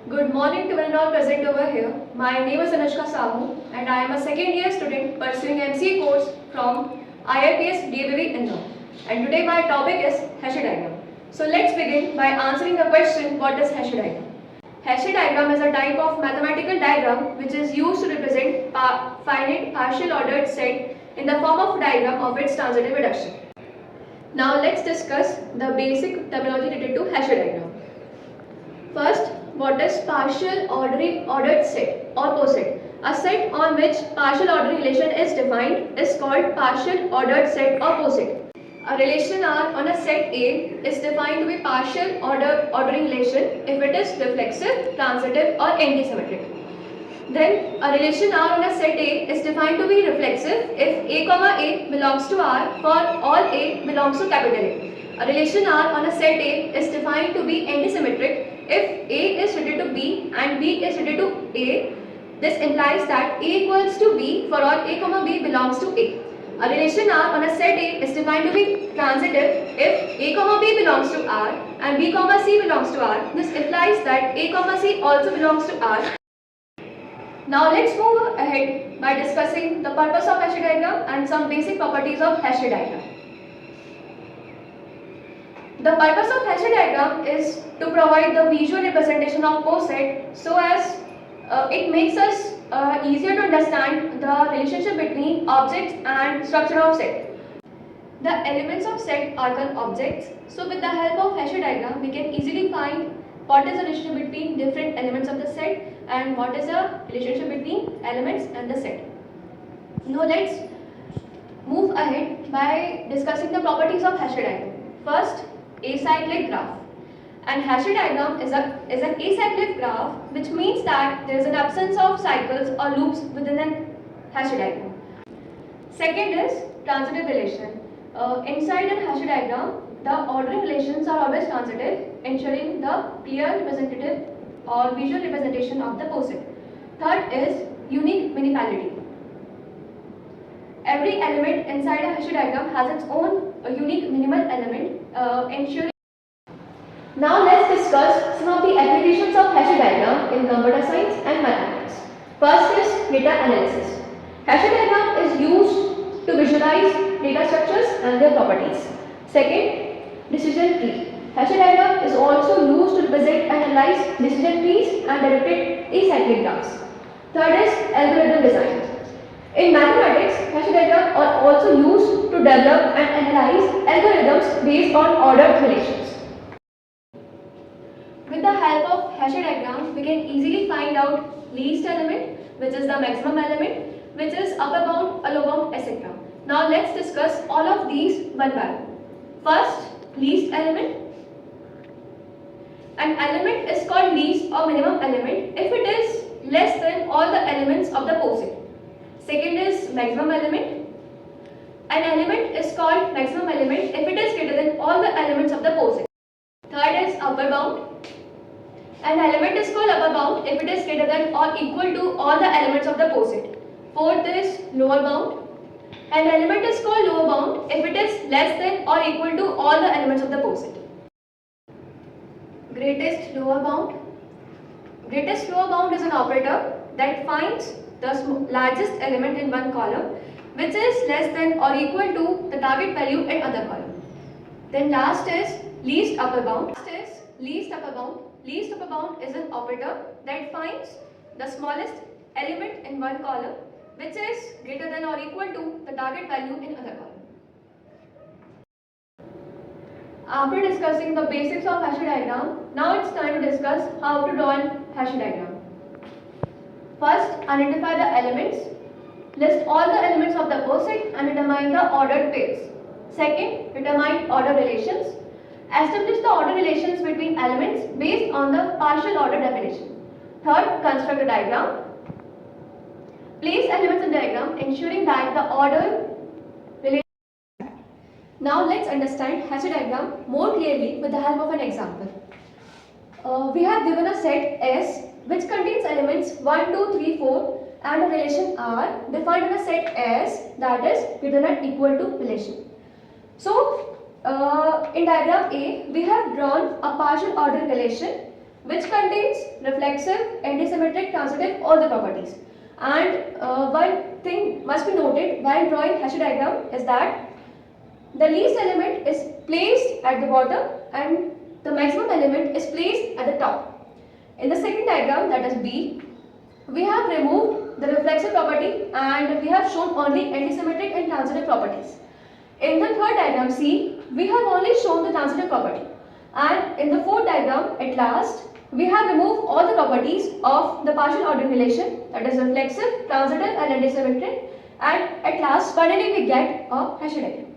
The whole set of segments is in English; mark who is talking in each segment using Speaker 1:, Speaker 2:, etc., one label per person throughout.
Speaker 1: Good morning to everyone present over here. My name is Anushka Sahu and I am a second year student pursuing MCA course from IIPS DBV Indore. And today my topic is Hessian diagram. So let's begin by answering the question, what is Hessian diagram? Hessian diagram is a type of mathematical diagram which is used to represent finite partial ordered set in the form of diagram of its transitive reduction. Now let's discuss the basic terminology related to Hessian diagram. First, what is partial ordered set or poset? A set on which partial ordering relation is defined is called partial ordered set or poset. A relation R on a set A is defined to be partial ordering relation if it is reflexive, transitive or antisymmetric. Then a relation R on a set A is defined to be reflexive if A comma A belongs to R for all A belongs to capital A. A relation R on a set A is defined to be antisymmetric if A is related to B and B is related to A. This implies that A equals to B for all A comma B belongs to A. A relation R on a set A is defined to be transitive if A comma B belongs to R and B comma C belongs to R. This implies that A comma C also belongs to R. Now let's move ahead by discussing the purpose of Hessian diagram and some basic properties of Hessian diagram. The purpose of Hessian diagram is to provide the visual representation of coset so as it makes us easier to understand the relationship between objects and structure of set. The elements of set are called objects. So with the help of Hessian diagram, we can easily find what is the relationship between different elements of the set and what is the relationship between elements and the set. Now let's move ahead by discussing the properties of Hessian diagram. First, acyclic graph. And Hessian diagram is an acyclic graph, which means that there is an absence of cycles or loops within an Hessian diagram. Second is transitive relation. Inside a Hessian diagram, the ordering relations are always transitive, ensuring the clear representative or visual representation of the poset. Third is unique minimality. Every element inside a Hessian diagram has its own unique minimal element, ensuring. Now let's discuss some of the applications of Hessian diagram in computer science and mathematics. First is data analysis. Hessian diagram is used to visualize data structures and their properties. Second, decision tree. Hessian diagram is also used to represent and analyze decision trees and directed acyclic graphs. Third is algorithm design. In mathematics, Hessian diagrams are also used to develop and analyze algorithms based on ordered relations. With the help of Hessian diagram, we can easily find out least element, which is the maximum element, which is upper bound, lower bound, etc. Now let's discuss all of these one by one. First, least element. An element is called least or minimum element if it is less than all the elements of the poset. Second is maximum element. An element is called maximum element if it is greater than all the elements of the poset. Third is upper bound. An element is called upper bound if it is greater than or equal to all the elements of the poset. Fourth is lower bound. An element is called lower bound if it is less than or equal to all the elements of the poset. Greatest lower bound. Greatest lower bound is an operator that finds the largest element in one column which is less than or equal to the target value in other column. Then last is least upper bound. Least upper bound. Least upper bound is an operator that finds the smallest element in one column which is greater than or equal to the target value in other column. After discussing the basics of Hessian diagram, now it's time to discuss how to draw an Hessian diagram. First, identify the elements. List all the elements of the poset and determine the ordered pairs. Second, determine order relations. Establish the order relations between elements based on the partial order definition. Third, construct a diagram. Place elements in the diagram ensuring that the order relations. Now let's understand Hessian diagram more clearly with the help of an example. We have given a set S which contains elements 1, 2, 3, 4 and a relation R defined in a set S that is greater than or equal to relation. So in diagram A, we have drawn a partial order relation which contains reflexive, antisymmetric, transitive, all the properties. And one thing must be noted while drawing Hessian diagram is that the least element is placed at the bottom and the maximum element is placed at the top. In the second diagram, that is B, we have removed the reflexive property and we have shown only antisymmetric and transitive properties. In the third diagram C, we have only shown the transitive property. And in the fourth diagram, at last, we have removed all the properties of the partial ordering relation, that is reflexive, transitive and antisymmetric, and at last finally we get a Hessian diagram.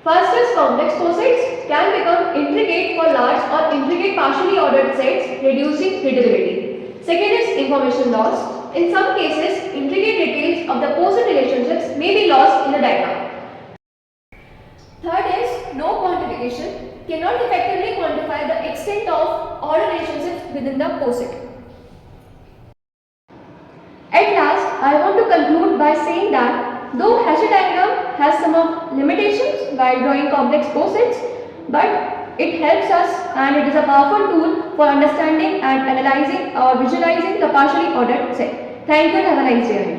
Speaker 1: First is complex cosets can become intricate for large or intricate partially ordered sets, reducing readability. Second is information loss. In some cases, intricate details of the poset relationships may be lost in the diagram. Third is no quantification, cannot effectively quantify the extent of order relationships within the poset. At last, I want to conclude by saying that though Hessian diagram has some of limitations while drawing complex posets, but it helps us and it is a powerful tool for understanding and analyzing or visualizing the partially ordered set. Thank you and have a nice day ahead.